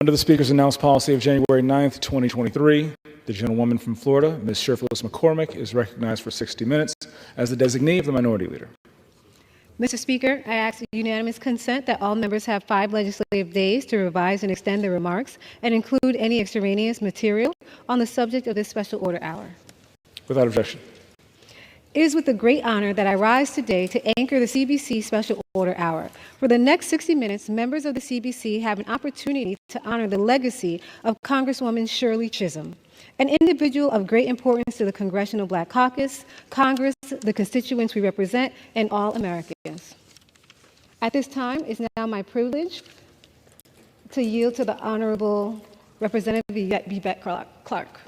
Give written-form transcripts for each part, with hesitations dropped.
Under the Speaker's announced policy of January 9th, 2023, the gentlewoman from Florida, Ms. Shirley McCormick, is recognized for 60 minutes as the designee of the Minority Leader. Mr. Speaker, I ask unanimous consent that all members have 5 legislative days to revise and extend their remarks and include any extraneous material on the subject of this special order hour. Without objection. It is with a great honor that I rise today to anchor the CBC Special Order Hour. For the next 60 minutes, members of the CBC have an opportunity to honor the legacy of Congresswoman Shirley Chisholm, an individual of great importance to the Congressional Black Caucus, Congress, the constituents we represent, and all Americans. At this time, it's now my privilege to yield to the Honorable Representative Yvette Clarke.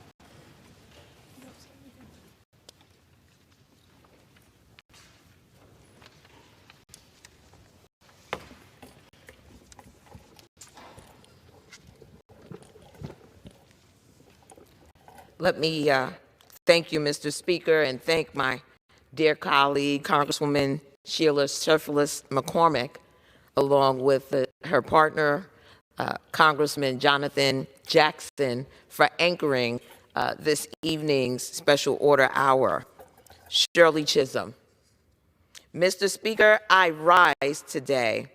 Let me thank you, Mr. Speaker, and thank my dear colleague, Congresswoman Shirley McCormick, along with her partner, Congressman Jonathan Jackson, for anchoring this evening's special order hour. Shirley Chisholm. Mr. Speaker, I rise today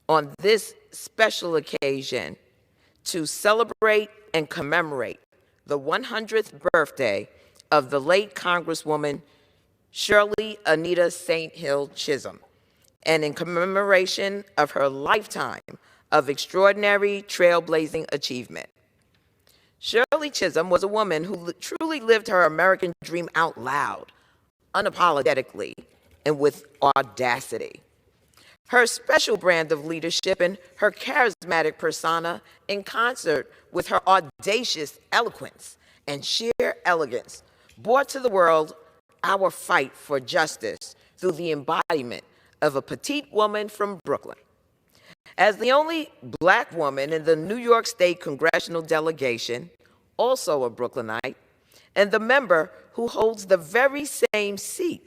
on this special occasion to celebrate and commemorate the 100th birthday of the late Congresswoman Shirley Anita St. Hill Chisholm, and in commemoration of her lifetime of extraordinary trailblazing achievement. Shirley Chisholm was a woman who truly lived her American dream out loud, unapologetically, and with audacity. Her special brand of leadership and her charismatic persona, in concert with her audacious eloquence and sheer elegance, brought to the world our fight for justice through the embodiment of a petite woman from Brooklyn. As the only Black woman in the New York State Congressional delegation, also a Brooklynite, and the member who holds the very same seat,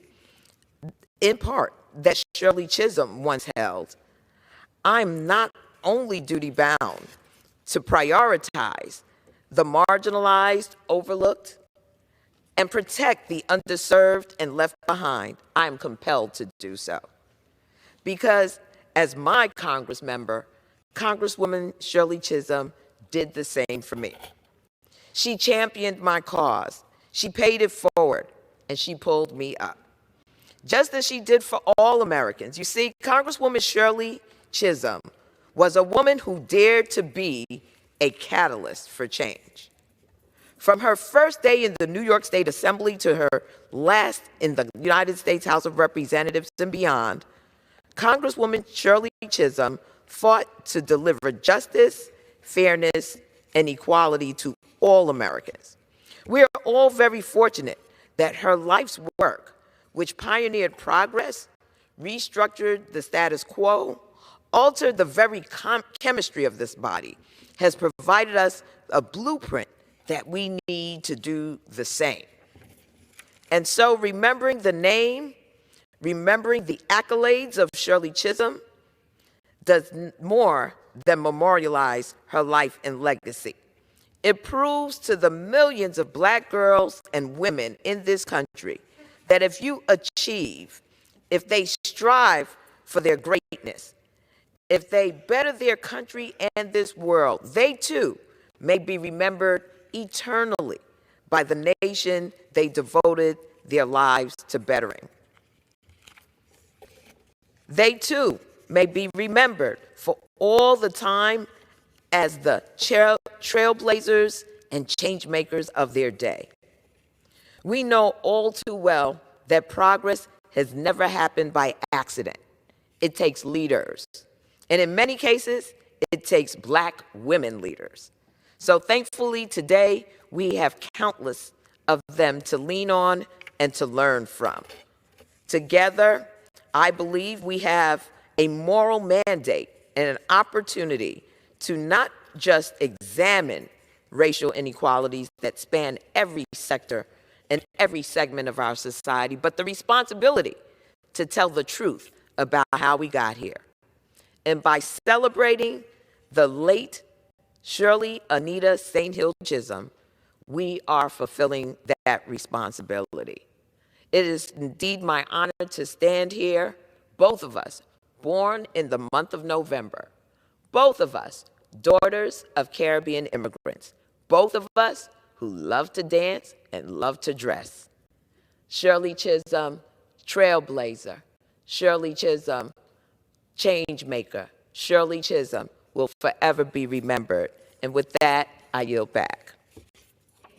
in part, that Shirley Chisholm once held, I'm not only duty-bound to prioritize the marginalized, overlooked, and protect the underserved and left behind, I am compelled to do so. Because as my Congress member, Congresswoman Shirley Chisholm did the same for me. She championed my cause, she paid it forward, and she pulled me up, just as she did for all Americans. You see, Congresswoman Shirley Chisholm was a woman who dared to be a catalyst for change. From her first day in the New York State Assembly to her last in the United States House of Representatives and beyond, Congresswoman Shirley Chisholm fought to deliver justice, fairness, and equality to all Americans. We are all very fortunate that her life's work, which pioneered progress, restructured the status quo, altered the very chemistry of this body, has provided us a blueprint that we need to do the same. And so remembering the name, remembering the accolades of Shirley Chisholm does more than memorialize her life and legacy. It proves to the millions of Black girls and women in this country that if you achieve, if they strive for their greatness, if they better their country and this world, they too may be remembered eternally by the nation they devoted their lives to bettering. They too may be remembered for all the time as the trailblazers and change makers of their day. We know all too well that progress has never happened by accident. It takes leaders. And in many cases, it takes Black women leaders. So thankfully today, we have countless of them to lean on and to learn from. Together, I believe we have a moral mandate and an opportunity to not just examine racial inequalities that span every sector and every segment of our society, but the responsibility to tell the truth about how we got here. And by celebrating the late Shirley Anita St. Hill Chisholm, we are fulfilling that responsibility. It is indeed my honor to stand here, both of us, born in the month of November, both of us, daughters of Caribbean immigrants, both of us who love to dance and love to dress. Shirley Chisholm, trailblazer. Shirley Chisholm, change maker. Shirley Chisholm will forever be remembered. And with that, I yield back.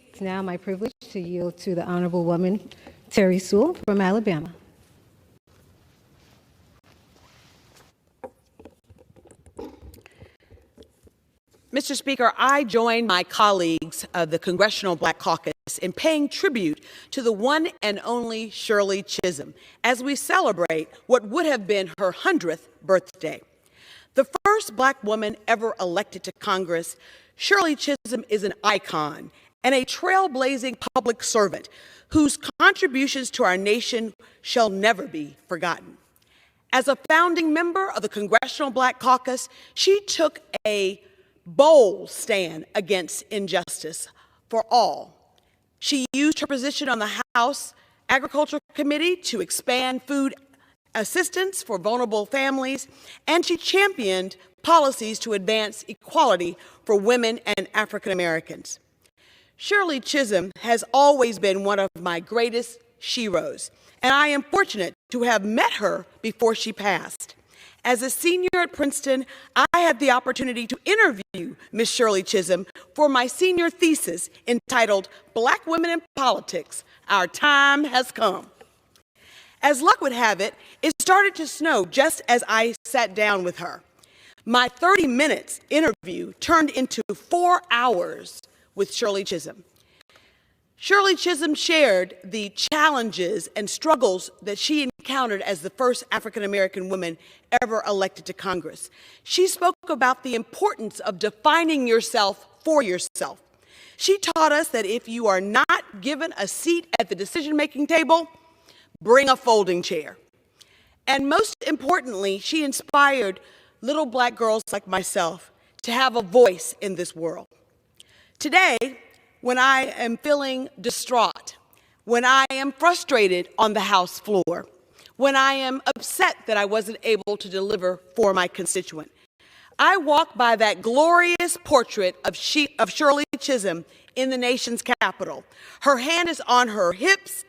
It's now my privilege to yield to the Honorable Woman Terry Sewell from Alabama. Mr. Speaker, I join my colleagues of the Congressional Black Caucus in paying tribute to the one and only Shirley Chisholm as we celebrate what would have been her 100th birthday. The first Black woman ever elected to Congress, Shirley Chisholm is an icon and a trailblazing public servant whose contributions to our nation shall never be forgotten. As a founding member of the Congressional Black Caucus, she took a bold stand against injustice for all. She used her position on the House Agriculture Committee to expand food assistance for vulnerable families, and she championed policies to advance equality for women and African Americans. Shirley Chisholm has always been one of my greatest sheroes, and I am fortunate to have met her before she passed. As a senior at Princeton, I had the opportunity to interview Ms. Shirley Chisholm for my senior thesis entitled Black Women in Politics, Our Time Has Come. As luck would have it, it started to snow just as I sat down with her. My 30 minutes interview turned into 4 hours with Shirley Chisholm. Shirley Chisholm shared the challenges and struggles that she encountered as the first African-American woman ever elected to Congress. She spoke about the importance of defining yourself for yourself. She taught us that if you are not given a seat at the decision-making table, bring a folding chair. And most importantly, she inspired little Black girls like myself to have a voice in this world. Today, when I am feeling distraught, when I am frustrated on the House floor, when I am upset that I wasn't able to deliver for my constituent, I walk by that glorious portrait of Shirley Chisholm in the nation's Capitol. Her hand is on her hips,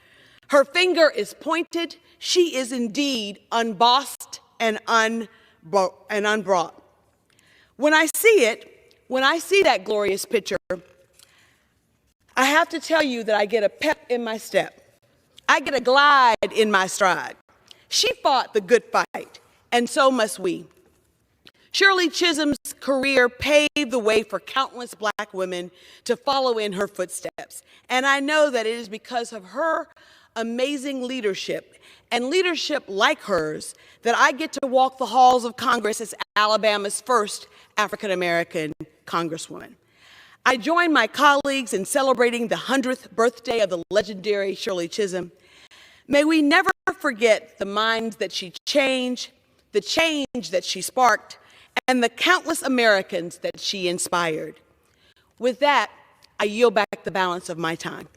her finger is pointed. She is indeed unbossed and unbrought. When I see it, when I see that glorious picture, I have to tell you that I get a pep in my step. I get a glide in my stride. She fought the good fight, and so must we. Shirley Chisholm's career paved the way for countless Black women to follow in her footsteps. And I know that it is because of her amazing leadership and leadership like hers that I get to walk the halls of Congress as Alabama's first African-American Congresswoman. I join my colleagues in celebrating the 100th birthday of the legendary Shirley Chisholm. May we never forget the minds that she changed, the change that she sparked, and the countless Americans that she inspired. With that, I yield back the balance of my time.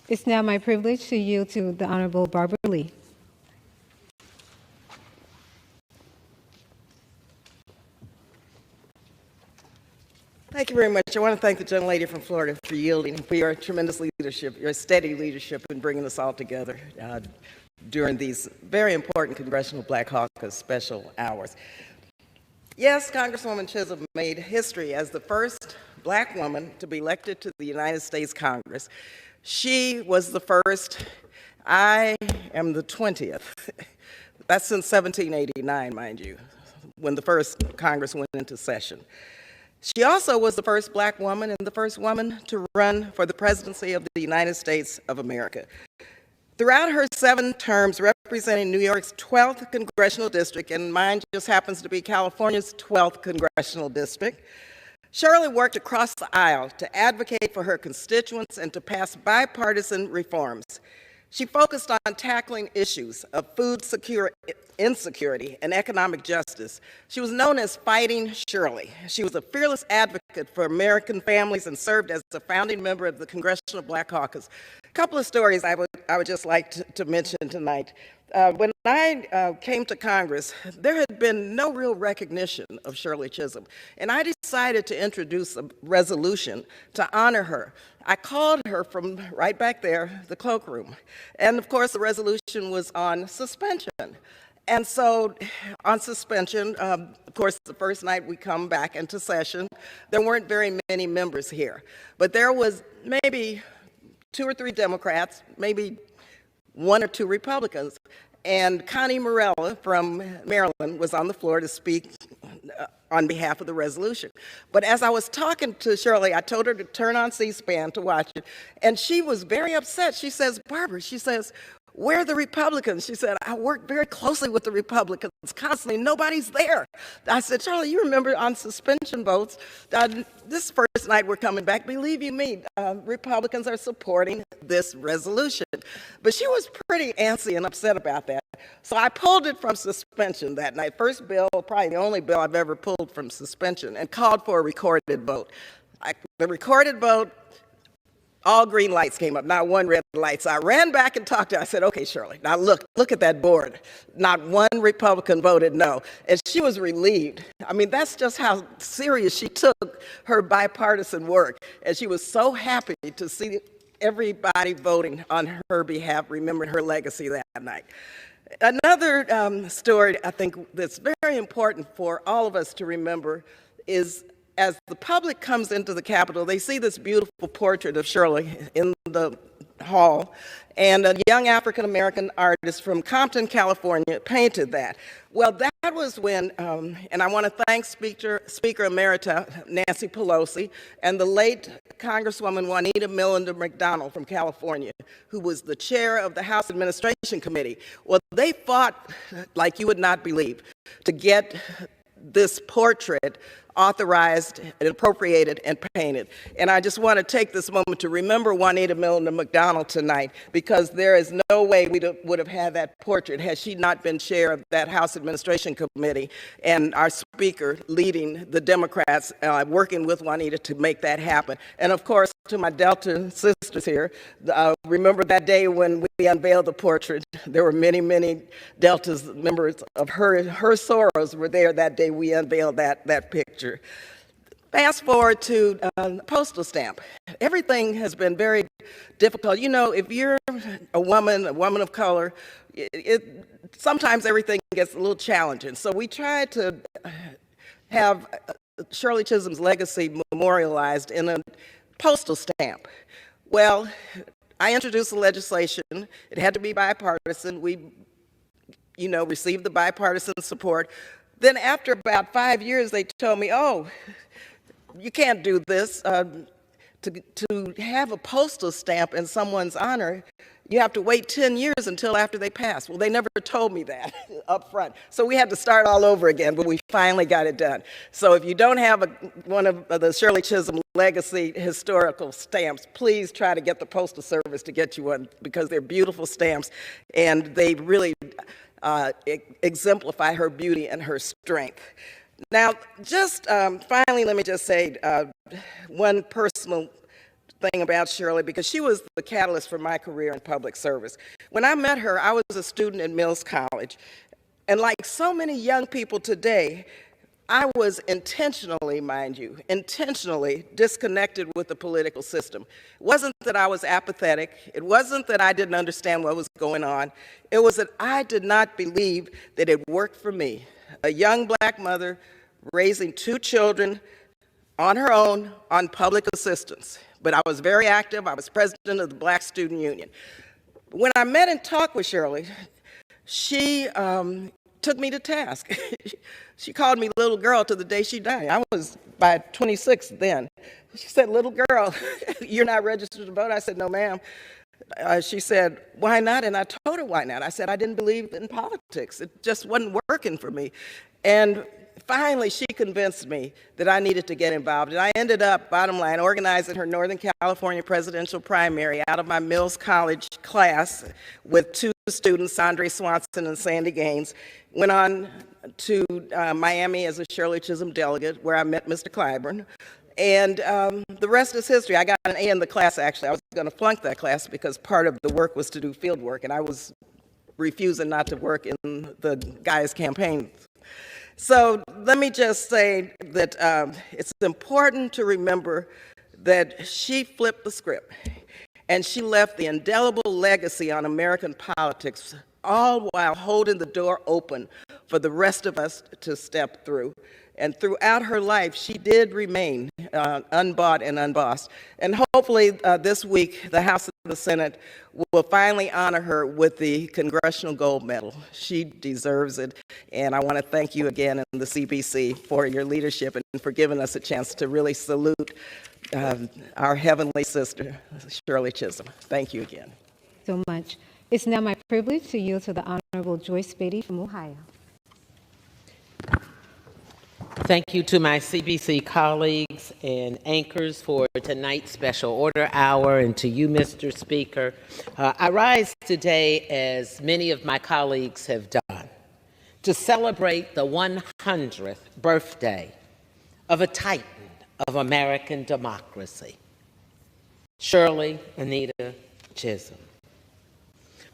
It's now my privilege to yield to the Honorable Barbara Lee. Thank you very much. I want to thank the gentlelady from Florida for yielding, for your tremendous leadership, your steady leadership in bringing us all together during these very important Congressional Black Caucus special hours. Yes, Congresswoman Chisholm made history as the first Black woman to be elected to the United States Congress. She was the first. I am the 20th. That's since 1789, mind you, when the first Congress went into session. She also was the first Black woman and the first woman to run for the presidency of the United States of America. Throughout her 7 terms representing New York's 12th congressional district, and mine just happens to be California's 12th congressional district, Shirley worked across the aisle to advocate for her constituents and to pass bipartisan reforms. She focused on tackling issues of food insecurity and economic justice. She was known as Fighting Shirley. She was a fearless advocate for American families and served as a founding member of the Congressional Black Caucus. A couple of stories I would just like to mention tonight. When I came to Congress, there had been no real recognition of Shirley Chisholm, and I decided to introduce a resolution to honor her. I called her from right back there, the cloakroom, and of course the resolution was on suspension. And so on suspension, of course the first night we come back into session, there weren't very many members here, but there was maybe 2 or 3 Democrats, maybe 1 or 2 Republicans, and Connie Morella from Maryland was on the floor to speak on behalf of the resolution. But as I was talking to Shirley, I told her to turn on C-SPAN to watch it, and she was very upset. She says, Barbara, she says, where are the Republicans? She said, I work very closely with the Republicans constantly. Nobody's there. I said, Shirley, you remember on suspension votes, this first night we're coming back. Believe you me, Republicans are supporting this resolution. But she was pretty antsy and upset about that. So I pulled it from suspension that night. First bill, probably the only bill I've ever pulled from suspension, and called for a recorded vote. The recorded vote, all green lights came up, not one red light. So I ran back and talked to her. I said, okay, Shirley, now look at that board. Not one Republican voted no. And she was relieved. I mean, that's just how serious she took her bipartisan work. And she was so happy to see everybody voting on her behalf, remembering her legacy that night. Another story I think that's very important for all of us to remember is as the public comes into the Capitol, they see this beautiful portrait of Shirley in the hall, and a young African-American artist from Compton, California, painted that. Well, that was when, and I want to thank Speaker Emerita Nancy Pelosi and the late Congresswoman Juanita Millender McDonald from California, who was the chair of the House Administration Committee. Well, they fought like you would not believe to get this portrait authorized and appropriated and painted. And I just want to take this moment to remember Juanita Millender McDonald tonight, because there is no way we would have had that portrait had she not been chair of that House Administration Committee and our speaker leading the Democrats, working with Juanita to make that happen. And of course, to my Delta sisters here, remember that day when we unveiled the portrait. There were many, many Delta's members of her sorors were there that day we unveiled that picture. Fast forward to the postal stamp. Everything has been very difficult. You know, if you're a woman of color, sometimes everything gets a little challenging. So we tried to have Shirley Chisholm's legacy memorialized in a postal stamp. Well, I introduced the legislation. It had to be bipartisan. We, received the bipartisan support. Then after about 5 years, they told me, oh, you can't do this. To have a postal stamp in someone's honor, you have to wait 10 years until after they pass. Well, they never told me that up front. So we had to start all over again, but we finally got it done. So if you don't have one of the Shirley Chisholm legacy historical stamps, please try to get the Postal Service to get you one, because they're beautiful stamps, and they really exemplify her beauty and her strength. Now, just finally, let me just say one personal thing about Shirley, because she was the catalyst for my career in public service. When I met her, I was a student at Mills College, and like so many young people today, I was intentionally, mind you, intentionally disconnected with the political system. It wasn't that I was apathetic. It wasn't that I didn't understand what was going on. It was that I did not believe that it worked for me. A young black mother raising 2 children on her own on public assistance. But I was very active. I was president of the Black Student Union. When I met and talked with Shirley, she took me to task. She called me little girl to the day she died. I was by 26 then. She said, little girl, you're not registered to vote? I said, no, ma'am. She said, why not? And I told her why not. I said, I didn't believe in politics. It just wasn't working for me. And Finally, she convinced me that I needed to get involved, and I ended up, bottom line, organizing her Northern California presidential primary out of my Mills College class with two students, Andre Swanson and Sandy Gaines. Went on to Miami as a Shirley Chisholm delegate, where I met Mr. Clyburn. And the rest is history. I got an A in the class, actually. I was going to flunk that class because part of the work was to do field work, and I was refusing not to work in the guys' campaigns. So let me just say that it's important to remember that she flipped the script, and she left the indelible legacy on American politics, all while holding the door open for the rest of us to step through. And throughout her life, she did remain unbought and unbossed. And hopefully this week, the House and the Senate will finally honor her with the Congressional Gold Medal. She deserves it. And I want to thank you again in the CBC for your leadership and for giving us a chance to really salute our heavenly sister, Shirley Chisholm. Thank you again. So much. It's now my privilege to yield to the Honorable Joyce Beatty from Ohio. Thank you to my CBC colleagues and anchors for tonight's special order hour, and to you, Mr. Speaker. I rise today, as many of my colleagues have done, to celebrate the 100th birthday of a titan of American democracy, Shirley Anita Chisholm.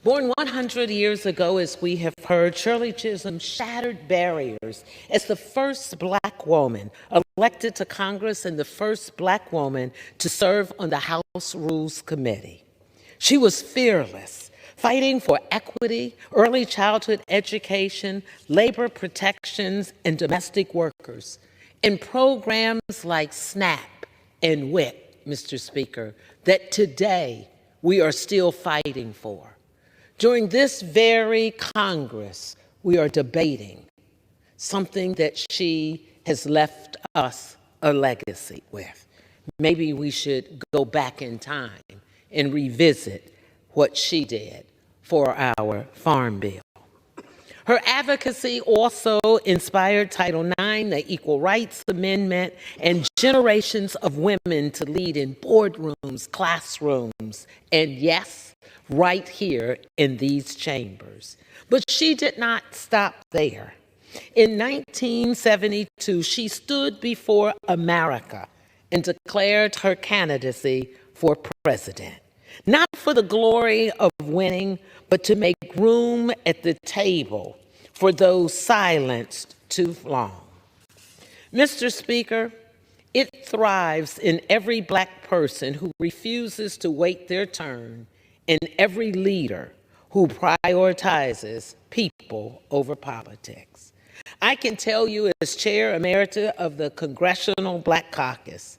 Born 100 years ago, as we have heard, Shirley Chisholm shattered barriers as the first Black woman elected to Congress and the first Black woman to serve on the House Rules Committee. She was fearless, fighting for equity, early childhood education, labor protections, and domestic workers, in programs like SNAP and WIC, Mr. Speaker, that today we are still fighting for. During this very Congress, we are debating something that she has left us a legacy with. Maybe we should go back in time and revisit what she did for our Farm Bill. Her advocacy also inspired Title IX, the Equal Rights Amendment, and generations of women to lead in boardrooms, classrooms, and yes, right here in these chambers. But she did not stop there. In 1972, she stood before America and declared her candidacy for president, not for the glory of winning, but to make room at the table for those silenced too long. Mr. Speaker, it thrives in every Black person who refuses to wait their turn, and every leader who prioritizes people over politics. I can tell you, as Chair Emerita of the Congressional Black Caucus,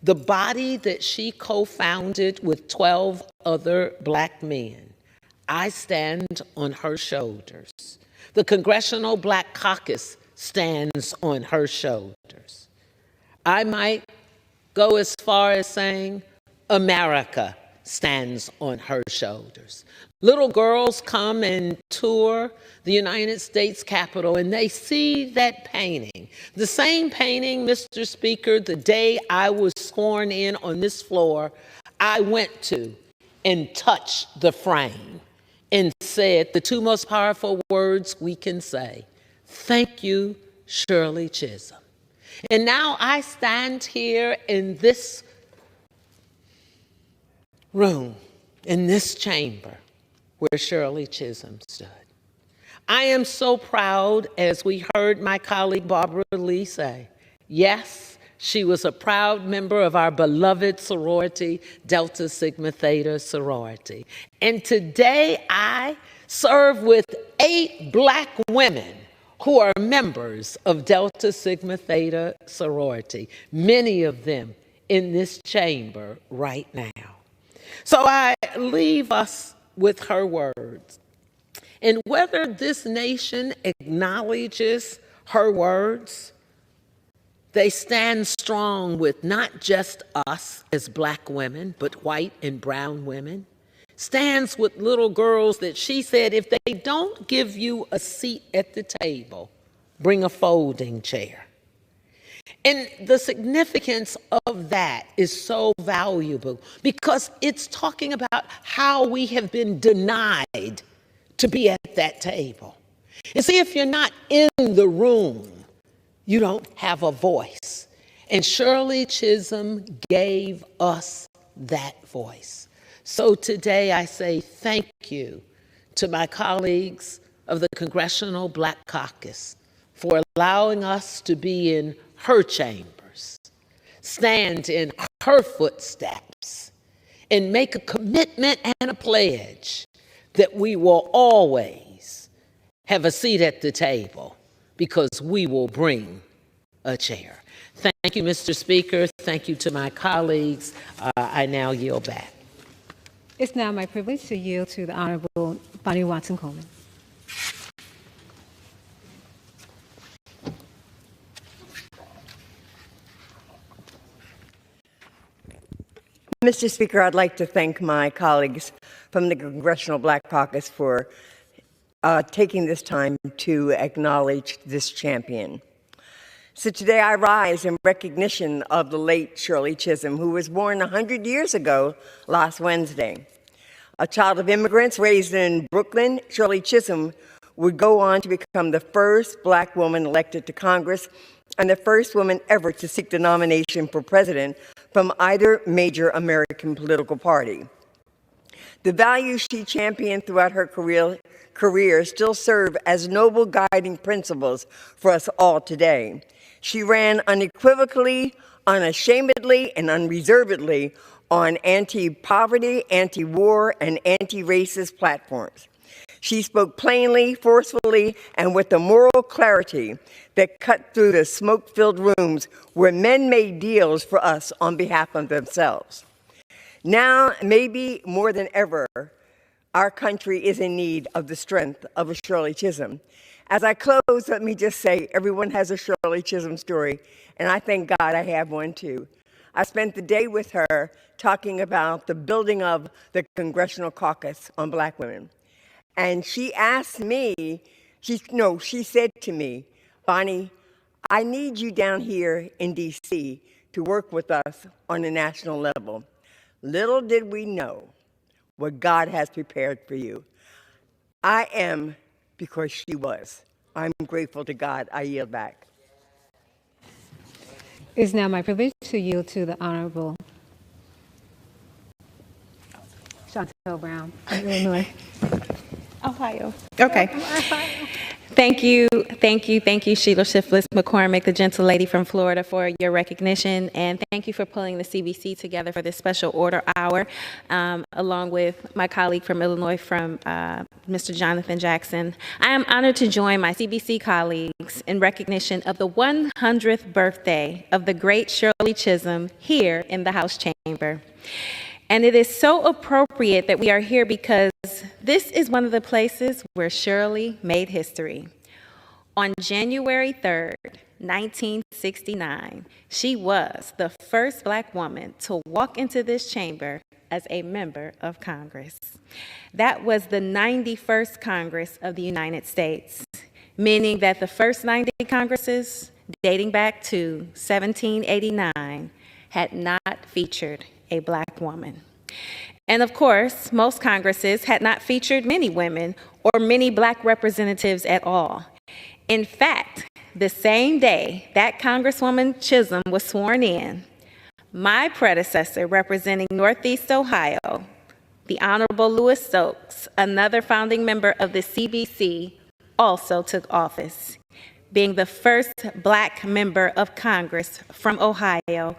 the body that she co-founded with 12 other Black men, I stand on her shoulders. The Congressional Black Caucus stands on her shoulders. I might go as far as saying, America stands on her shoulders. Little girls come and tour the United States Capitol, and they see that painting. The same painting, Mr. Speaker, the day I was sworn in on this floor, I went to and touched the frame and said the two most powerful words we can say: thank you, Shirley Chisholm. And now I stand here in this room, in this chamber, where Shirley Chisholm stood. I am so proud, as we heard my colleague Barbara Lee say, yes, she was a proud member of our beloved sorority, Delta Sigma Theta sorority. And today I serve with 8 Black women who are members of Delta Sigma Theta sorority, many of them in this chamber right now. So I leave us with her words. And whether this nation acknowledges her words, they stand strong with not just us as Black women, but white and brown women. Stands with little girls that she said, if they don't give you a seat at the table, bring a folding chair. And the significance of that is so valuable because it's talking about how we have been denied to be at that table. And see, if you're not in the room, you don't have a voice. And Shirley Chisholm gave us that voice. So today I say thank you to my colleagues of the Congressional Black Caucus for allowing us to be in her chambers, stand in her footsteps, and make a commitment and a pledge that we will always have a seat at the table because we will bring a chair. Thank you, Mr. Speaker. Thank you to my colleagues. I now yield back. It's now my privilege to yield to the Honorable Bonnie Watson-Coleman. Mr. Speaker, I'd like to thank my colleagues from the Congressional Black Caucus for taking this time to acknowledge this champion. So today I rise in recognition of the late Shirley Chisholm, who was born 100 years ago last Wednesday. A child of immigrants raised in Brooklyn, Shirley Chisholm would go on to become the first Black woman elected to Congress and the first woman ever to seek the nomination for president from either major American political party. The values she championed throughout her career still serve as noble guiding principles for us all today. She ran unequivocally, unashamedly, and unreservedly on anti-poverty, anti-war, and anti-racist platforms. She spoke plainly, forcefully, and with a moral clarity that cut through the smoke-filled rooms where men made deals for us on behalf of themselves. Now, maybe more than ever, our country is in need of the strength of a Shirley Chisholm. As I close, let me just say, everyone has a Shirley Chisholm story, and I thank God I have one too. I spent the day with her talking about the building of the Congressional Caucus on Black women. And she asked me, she said to me, Bonnie, I need you down here in DC to work with us on a national level. Little did we know what God has prepared for you. I am because she was. I'm grateful to God. I yield back. It is now my privilege to yield to the Honorable Chantel Brown of Illinois. Ohio. Okay. Thank you, Sheila Shifless McCormick, the gentle lady from Florida, for your recognition, and thank you for pulling the CBC together for this special order hour, along with my colleague from Illinois, from Mr. Jonathan Jackson. I am honored to join my CBC colleagues in recognition of the 100th birthday of the great Shirley Chisholm here in the House chamber. And it is so appropriate that we are here because this is one of the places where Shirley made history. On January 3rd, 1969, she was the first Black woman to walk into this chamber as a member of Congress. That was the 91st Congress of the United States, meaning that the first 90 Congresses, dating back to 1789, had not featured a Black woman. And of course, most Congresses had not featured many women or many Black representatives at all. In fact, the same day that Congresswoman Chisholm was sworn in, my predecessor representing Northeast Ohio, the Honorable Louis Stokes, another founding member of the CBC, also took office, being the first Black member of Congress from Ohio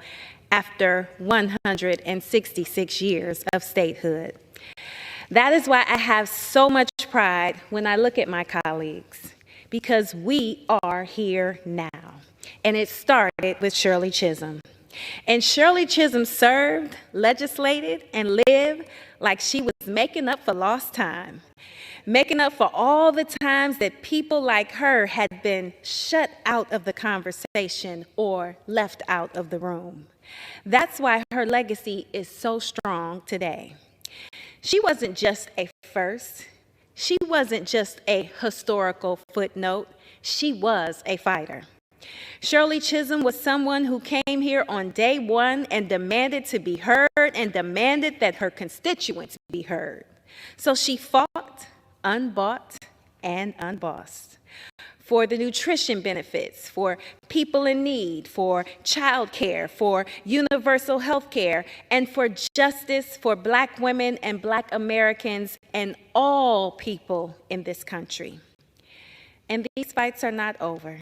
after 166 years of statehood. That is why I have so much pride when I look at my colleagues, because we are here now. And it started with Shirley Chisholm. And Shirley Chisholm served, legislated, and lived like she was making up for lost time, making up for all the times that people like her had been shut out of the conversation or left out of the room. That's why her legacy is so strong today. She wasn't just a first. She wasn't just a historical footnote. She was a fighter. Shirley Chisholm was someone who came here on day one and demanded to be heard and demanded that her constituents be heard. So she fought, unbought, and unbossed for the nutrition benefits, for people in need, for child care, for universal health care, and for justice for Black women and Black Americans and all people in this country. And these fights are not over.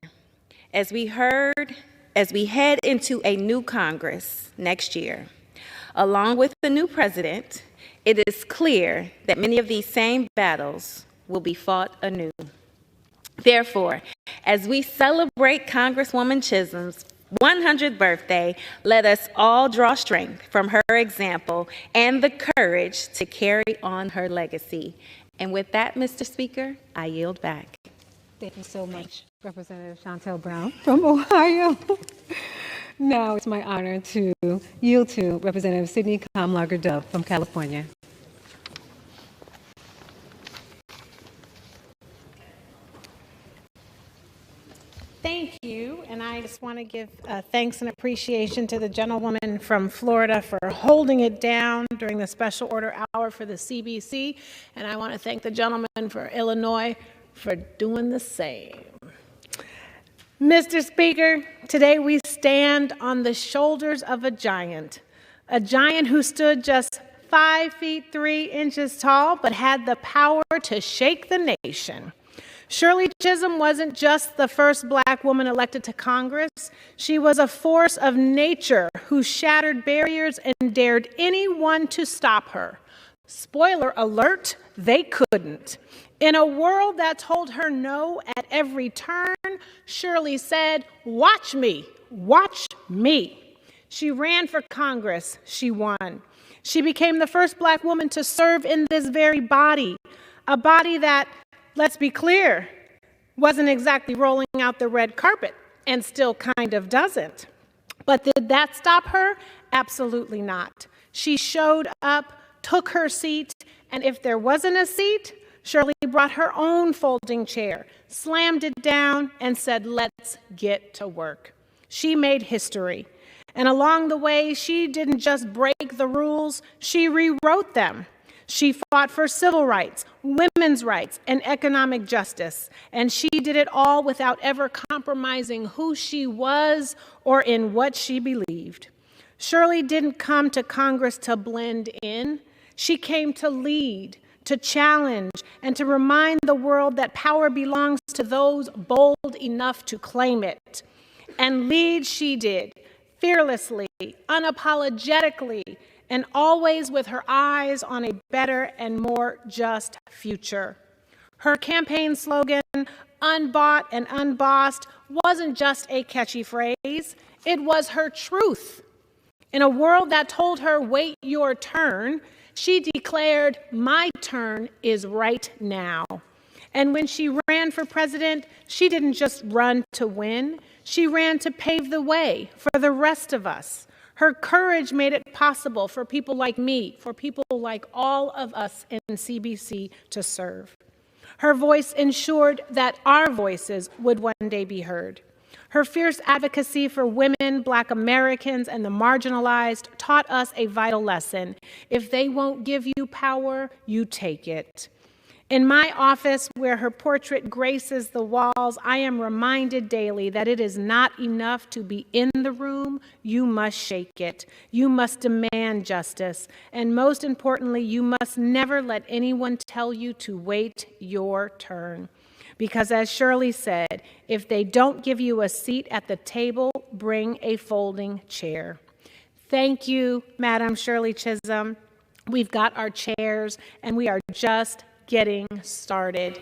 As we head into a new Congress next year, along with the new president, it is clear that many of these same battles will be fought anew. Therefore, as we celebrate Congresswoman Chisholm's 100th birthday, let us all draw strength from her example and the courage to carry on her legacy. And with that, Mr. Speaker, I yield back. Thank you so much, Representative Chantel Brown from Ohio. Now it's my honor to yield to Representative Sidney Kamlager-Dove from California. Thank you, and I just want to give thanks and appreciation to the gentlewoman from Florida for holding it down during the special order hour for the CBC, and I want to thank the gentleman for Illinois for doing the same. Mr. Speaker, today we stand on the shoulders of a giant who stood just 5 feet 3 inches tall, but had the power to shake the nation. Shirley Chisholm wasn't just the first Black woman elected to Congress. She was a force of nature who shattered barriers and dared anyone to stop her. Spoiler alert, they couldn't. In a world that told her no at every turn, Shirley said, "Watch me, watch me." She ran for Congress. She won. She became the first Black woman to serve in this very body, a body that, let's be clear, wasn't exactly rolling out the red carpet and still kind of doesn't. But did that stop her? Absolutely not. She showed up, took her seat, and if there wasn't a seat, Shirley brought her own folding chair, slammed it down, and said, "Let's get to work." She made history. And along the way, she didn't just break the rules, she rewrote them. She fought for civil rights, women's rights, and economic justice. And she did it all without ever compromising who she was or in what she believed. Shirley didn't come to Congress to blend in. She came to lead, to challenge, and to remind the world that power belongs to those bold enough to claim it. And lead she did, fearlessly, unapologetically, and always with her eyes on a better and more just future. Her campaign slogan, "Unbought and Unbossed," wasn't just a catchy phrase, it was her truth. In a world that told her, "Wait your turn," she declared, "My turn is right now." And when she ran for president, she didn't just run to win, she ran to pave the way for the rest of us. Her courage made it possible for people like me, for people like all of us in CBC to serve. Her voice ensured that our voices would one day be heard. Her fierce advocacy for women, Black Americans, and the marginalized taught us a vital lesson. If they won't give you power, you take it. In my office, where her portrait graces the walls, I am reminded daily that it is not enough to be in the room, you must shake it. You must demand justice. And most importantly, you must never let anyone tell you to wait your turn. Because as Shirley said, if they don't give you a seat at the table, bring a folding chair. Thank you, Madam Shirley Chisholm. We've got our chairs, and we are just getting started.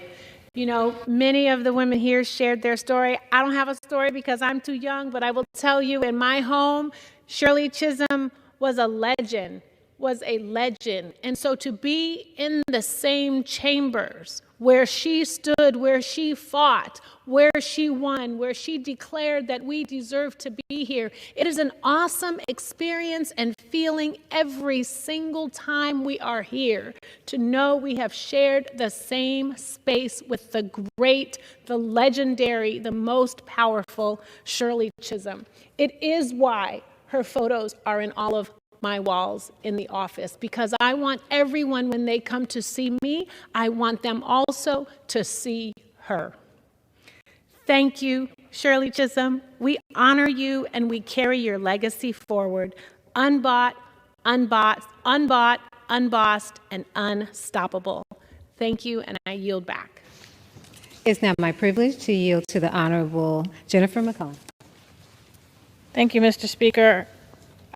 You know, many of the women here shared their story. I don't have a story because I'm too young, but I will tell you, in my home, Shirley Chisholm was a legend. And so to be in the same chambers where she stood, where she fought, where she won, where she declared that we deserve to be here. It is an awesome experience and feeling every single time we are here to know we have shared the same space with the great, the legendary, the most powerful Shirley Chisholm. It is why her photos are in all of my walls in the office, because I want everyone, when they come to see me, I want them also to see her. Thank you, Shirley Chisholm. We honor you and we carry your legacy forward, unbought, unbossed, and unstoppable. Thank you, and I yield back. It's now my privilege to yield to the Honorable Jennifer McCollum. Thank you, Mr. Speaker.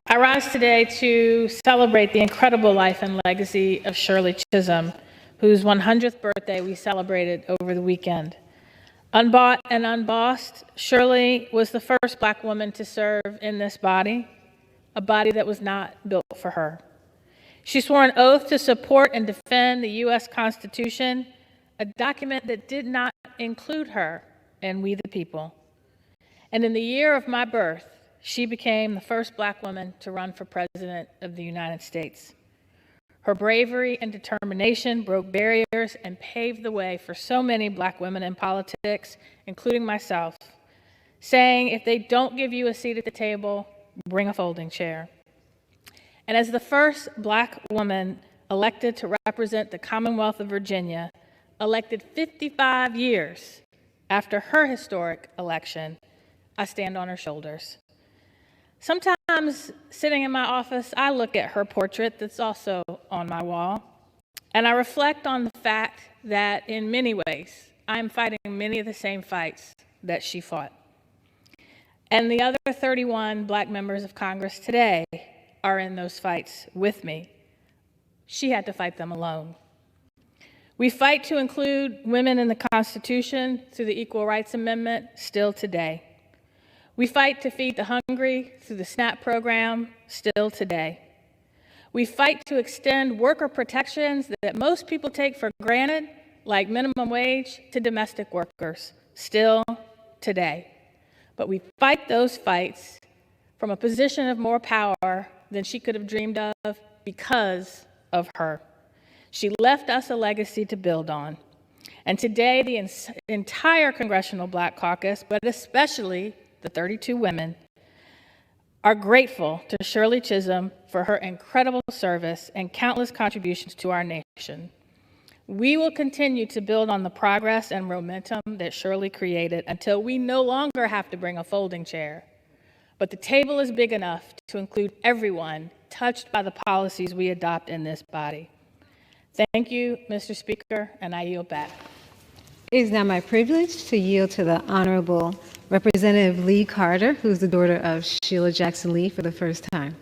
I rise today to celebrate the incredible life and legacy of Shirley Chisholm, whose 100th birthday we celebrated over the weekend. Unbought and unbossed, Shirley was the first Black woman to serve in this body, a body that was not built for her. She swore an oath to support and defend the U.S. Constitution, a document that did not include her and we the people. And in the year of my birth, she became the first Black woman to run for President of the United States. Her bravery and determination broke barriers and paved the way for so many Black women in politics, including myself, saying, if they don't give you a seat at the table, bring a folding chair. And as the first Black woman elected to represent the Commonwealth of Virginia, elected 55 years after her historic election, I stand on her shoulders. Sometimes, sitting in my office, I look at her portrait that's also on my wall, and I reflect on the fact that in many ways, I'm fighting many of the same fights that she fought. And the other 31 Black members of Congress today are in those fights with me. She had to fight them alone. We fight to include women in the Constitution through the Equal Rights Amendment still today. We fight to feed the hungry through the SNAP program still today. We fight to extend worker protections that most people take for granted, like minimum wage, to domestic workers still today. But we fight those fights from a position of more power than she could have dreamed of because of her. She left us a legacy to build on. And today, the entire Congressional Black Caucus, but especially the 32 women, are grateful to Shirley Chisholm for her incredible service and countless contributions to our nation. We will continue to build on the progress and momentum that Shirley created until we no longer have to bring a folding chair. But the table is big enough to include everyone touched by the policies we adopt in this body. Thank you, Mr. Speaker, and I yield back. It is now my privilege to yield to the Honorable Representative Lee Carter, who's the daughter of Sheila Jackson Lee for the first time.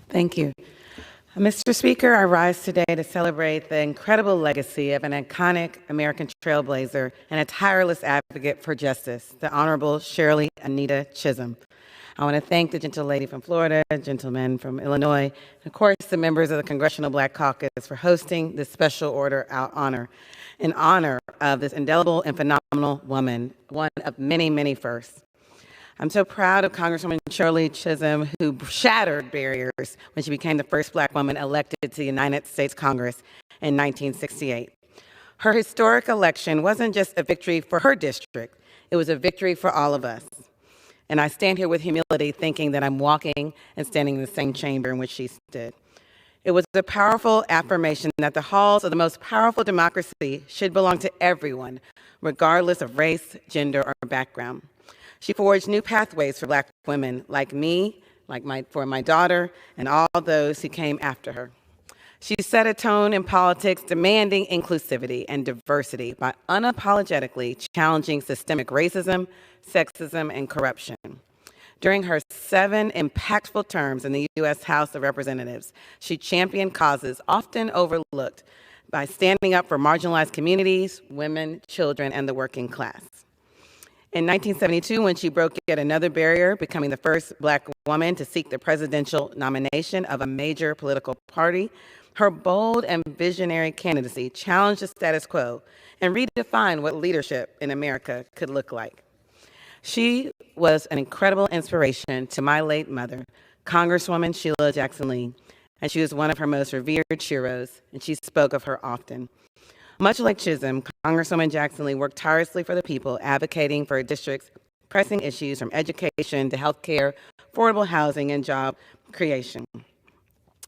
Thank you. Mr. Speaker, I rise today to celebrate the incredible legacy of an iconic American trailblazer and a tireless advocate for justice, the Honorable Shirley Anita Chisholm. I want to thank the gentle lady from Florida, gentleman from Illinois, and of course the members of the Congressional Black Caucus for hosting this special order honor in honor of this indelible and phenomenal woman, one of many, many firsts. I'm so proud of Congresswoman Shirley Chisholm, who shattered barriers when she became the first Black woman elected to the United States Congress in 1968. Her historic election wasn't just a victory for her district, it was a victory for all of us. And I stand here with humility thinking that I'm walking and standing in the same chamber in which she stood. It was a powerful affirmation that the halls of the most powerful democracy should belong to everyone, regardless of race, gender, or background. She forged new pathways for Black women like me, for my daughter, and all those who came after her. She set a tone in politics demanding inclusivity and diversity by unapologetically challenging systemic racism, sexism, and corruption. During her 7 impactful terms in the U.S. House of Representatives, she championed causes often overlooked by standing up for marginalized communities, women, children, and the working class. In 1972, when she broke yet another barrier, becoming the first Black woman to seek the presidential nomination of a major political party, Her bold and visionary candidacy challenged the status quo and redefined what leadership in America could look like. She was an incredible inspiration to my late mother, Congresswoman Sheila Jackson Lee, and she was one of her most revered heroes, and she spoke of her often. Much like Chisholm, Congresswoman Jackson Lee worked tirelessly for the people, advocating for her district's pressing issues from education to health care, affordable housing, and job creation.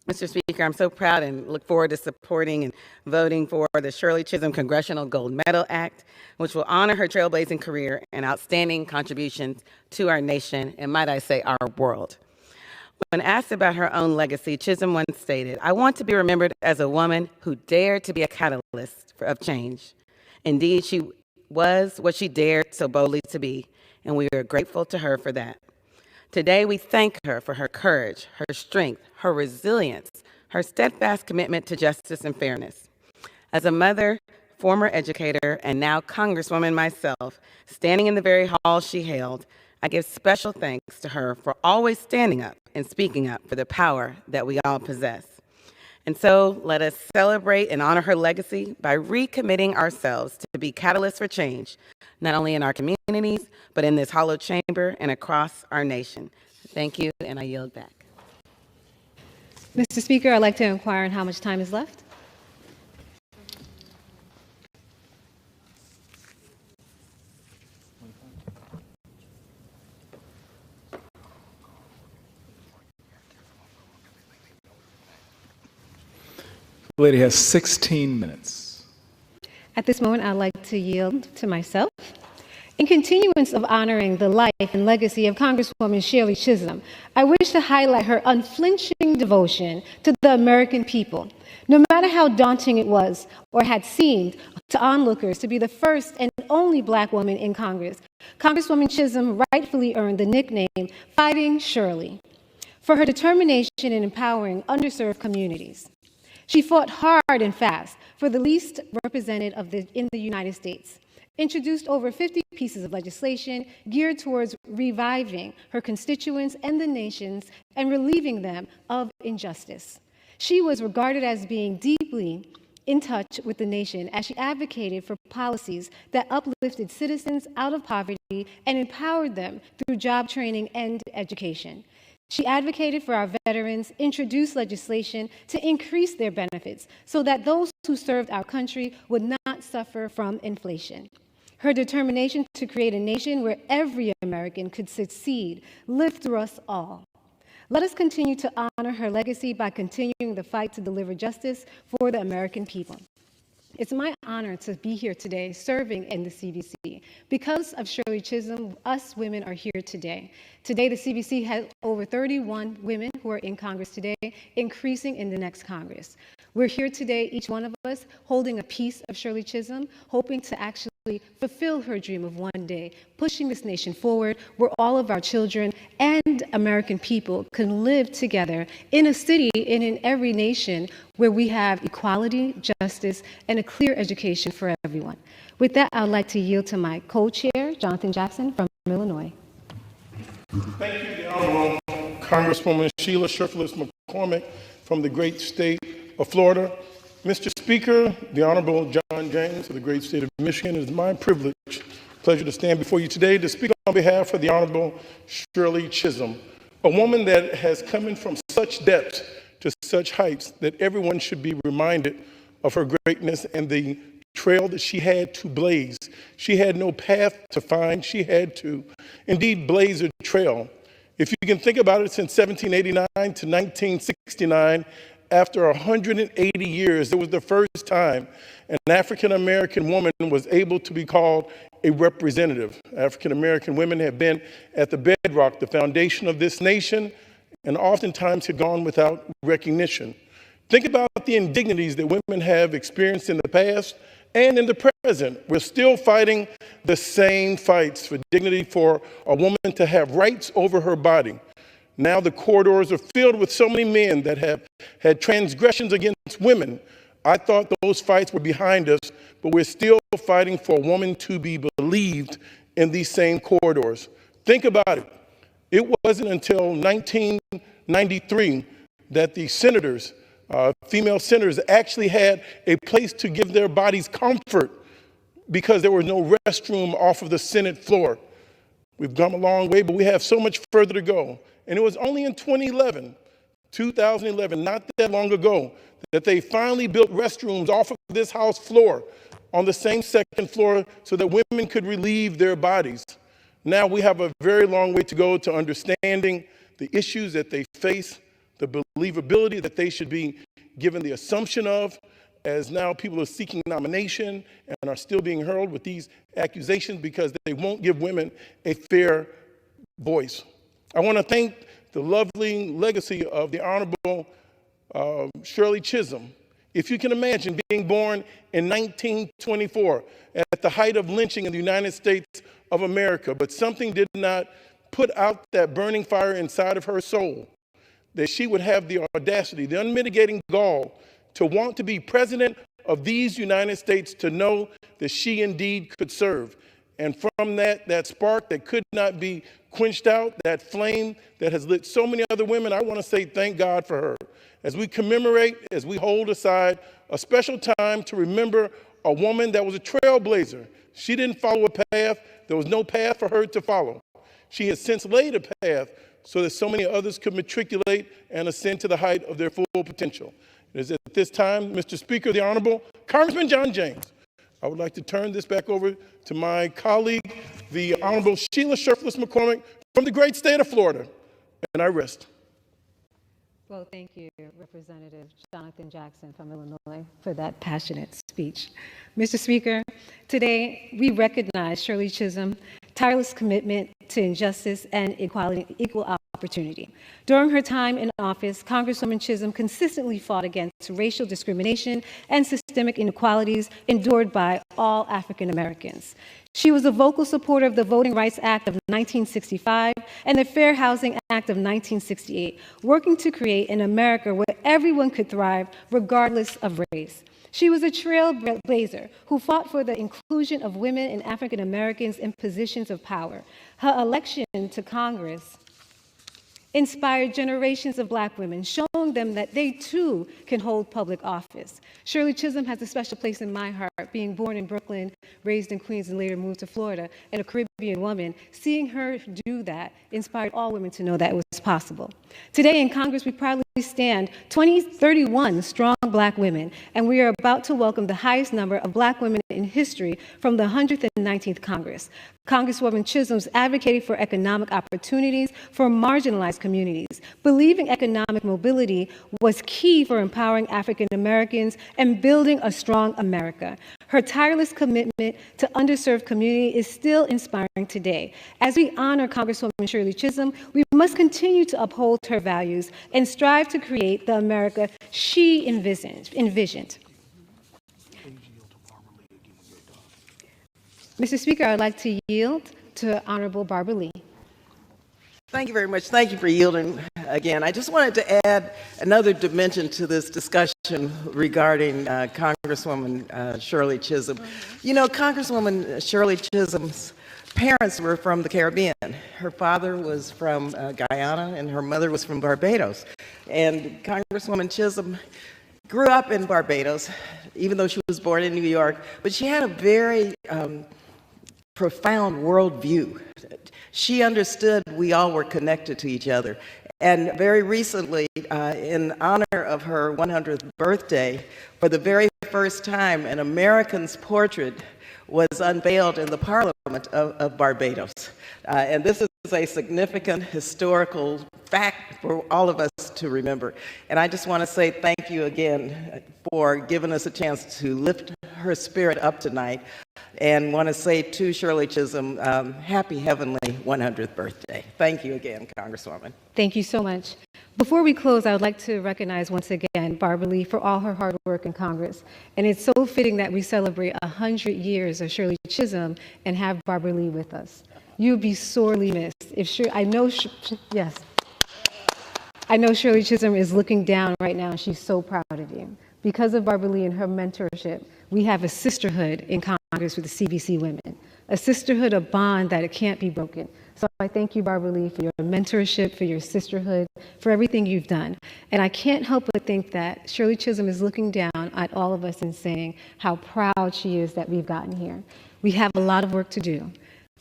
Mr. Speaker, I'm so proud and look forward to supporting and voting for the Shirley Chisholm Congressional Gold Medal Act, which will honor her trailblazing career and outstanding contributions to our nation, and might I say, our world. When asked about her own legacy, Chisholm once stated, "I want to be remembered as a woman who dared to be a catalyst of change." Indeed, she was what she dared so boldly to be, and we are grateful to her for that. Today, we thank her for her courage, her strength, her resilience, her steadfast commitment to justice and fairness. As a mother, former educator, and now Congresswoman myself, standing in the very hall she held, I give special thanks to her for always standing up and speaking up for the power that we all possess. And so let us celebrate and honor her legacy by recommitting ourselves to be catalysts for change, not only in our communities, but in this hallowed chamber and across our nation. Thank you, and I yield back. Mr. Speaker, I'd like to inquire on how much time is left. The lady has 16 minutes. At this moment, I'd like to yield to myself. In continuance of honoring the life and legacy of Congresswoman Shirley Chisholm, I wish to highlight her unflinching devotion to the American people. No matter how daunting it was or had seemed to onlookers to be the first and only Black woman in Congress, Congresswoman Chisholm rightfully earned the nickname Fighting Shirley for her determination in empowering underserved communities. She fought hard and fast for the least represented in the United States, introduced over 50 pieces of legislation geared towards reviving her constituents and the nations and relieving them of injustice. She was regarded as being deeply in touch with the nation as she advocated for policies that uplifted citizens out of poverty and empowered them through job training and education. She advocated for our veterans, introduced legislation to increase their benefits so that those who served our country would not suffer from inflation. Her determination to create a nation where every American could succeed lived through us all. Let us continue to honor her legacy by continuing the fight to deliver justice for the American people. It's my honor to be here today serving in the CBC. Because of Shirley Chisholm, us women are here today. Today, the CBC has over 31 women who are in Congress today, increasing in the next Congress. We're here today, each one of us, holding a piece of Shirley Chisholm, hoping to actually fulfill her dream of one day, pushing this nation forward where all of our children and American people can live together in a city and in every nation where we have equality, justice, and a clear education for everyone. With that, I would like to yield to my co-chair, Jonathan Jackson from Illinois. Thank you, the Honorable Congresswoman Sheila Shirley McCormick from the great state of Florida. Mr. Speaker, the Honorable John James of the great state of Michigan, it is my pleasure to stand before you today to speak on behalf of the Honorable Shirley Chisholm, a woman that has come in from such depths to such heights that everyone should be reminded of her greatness and the trail that she had to blaze. She had no path to find. She had to indeed blaze a trail. If you can think about it, since 1789 to 1969, after 180 years, it was the first time an African-American woman was able to be called a representative. African-American women have been at the bedrock, the foundation of this nation, and oftentimes had gone without recognition. Think about the indignities that women have experienced in the past and in the present. We're still fighting the same fights for dignity, for a woman to have rights over her body. Now the corridors are filled with so many men that have had transgressions against women. I thought those fights were behind us, but we're still fighting for a woman to be believed in these same corridors. Think about it. It wasn't until 1993 that the senators Female senators actually had a place to give their bodies comfort because there was no restroom off of the Senate floor. We've come a long way, but we have so much further to go. And it was only in 2011, not that long ago, that they finally built restrooms off of this House floor on the same second floor so that women could relieve their bodies. Now we have a very long way to go to understanding the issues that they face, the believability that they should be given the assumption of, as now people are seeking nomination and are still being hurled with these accusations because they won't give women a fair voice. I want to thank the lovely legacy of the Honorable Shirley Chisholm. If you can imagine being born in 1924 at the height of lynching in the United States of America, but something did not put out that burning fire inside of her soul, that she would have the audacity, the unmitigating gall to want to be president of these United States, to know that she indeed could serve. And from that spark that could not be quenched out, that flame that has lit so many other women, I want to say thank God for her. As we commemorate, as we hold aside a special time to remember a woman that was a trailblazer. She didn't follow a path. There was no path for her to follow. She has since laid a path so that so many others could matriculate and ascend to the height of their full potential. It is at this time, Mr. Speaker, the Honorable Congressman John James, I would like to turn this back over to my colleague, the Honorable Sheila Shirley McCormick from the great state of Florida, and I rest. Well, thank you, Representative Jonathan Jackson from Illinois, for that passionate speech. Mr. Speaker, today we recognize Shirley Chisholm's tireless commitment to injustice and equal opportunity. During her time in office, Congresswoman Chisholm consistently fought against racial discrimination and systemic inequalities endured by all African Americans. She was a vocal supporter of the Voting Rights Act of 1965 and the Fair Housing Act of 1968, working to create an America where everyone could thrive regardless of race. She was a trailblazer who fought for the inclusion of women and African Americans in positions of power. Her election to Congress inspired generations of Black women, showing them that they too can hold public office. Shirley Chisholm has a special place in my heart, being born in Brooklyn, raised in Queens, and later moved to Florida, and a Caribbean woman. Seeing her do that inspired all women to know that it was possible. Today in Congress, we proudly stand 31 strong Black women, and we are about to welcome the highest number of Black women in history from the 119th Congress. Congresswoman Chisholm's advocating for economic opportunities for marginalized communities. Believing economic mobility was key for empowering African Americans and building a strong America. Her tireless commitment to underserved communities is still inspiring today. As we honor Congresswoman Shirley Chisholm, we must continue to uphold her values and strive to create the America she envisioned. Mr. Speaker, I'd like to yield to Honorable Barbara Lee. Thank you very much. Thank you for yielding again. I just wanted to add another dimension to this discussion regarding Congresswoman Shirley Chisholm. You know, Congresswoman Shirley Chisholm's parents were from the Caribbean. Her father was from Guyana and her mother was from Barbados. And Congresswoman Chisholm grew up in Barbados, even though she was born in New York, but she had a very profound worldview. She understood we all were connected to each other. And very recently, in honor of her 100th birthday, for the very first time, an American's portrait was unveiled in the Parliament of Barbados. And this is a significant historical fact for all of us to remember. And I just want to say thank you again for giving us a chance to lift her spirit up tonight, and want to say to Shirley Chisholm, happy heavenly 100th birthday. Thank you again, Congresswoman. Thank you so much. Before we close, I would like to recognize once again Barbara Lee for all her hard work in Congress. And it's so fitting that we celebrate 100 years of Shirley Chisholm and have Barbara Lee with us. You'll be sorely missed. I know Shirley Chisholm is looking down right now, and she's so proud of you. Because of Barbara Lee and her mentorship, we have a sisterhood in Congress. Congress with the CBC women, a sisterhood, a bond that it can't be broken. So I thank you, Barbara Lee, for your mentorship, for your sisterhood, for everything you've done. And I can't help but think that Shirley Chisholm is looking down at all of us and saying how proud she is that we've gotten here. We have a lot of work to do.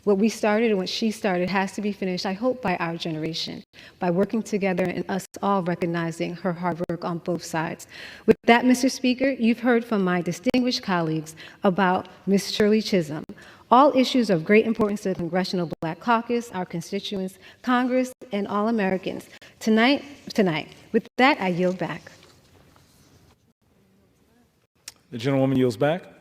What we started and what she started has to be finished, I hope, by our generation, by working together and us all recognizing her hard work on both sides. With that, Mr. Speaker, you've heard from my distinguished colleagues about Ms. Shirley Chisholm, all issues of great importance to the Congressional Black Caucus, our constituents, Congress, and all Americans. Tonight. With that, I yield back. The gentlewoman yields back.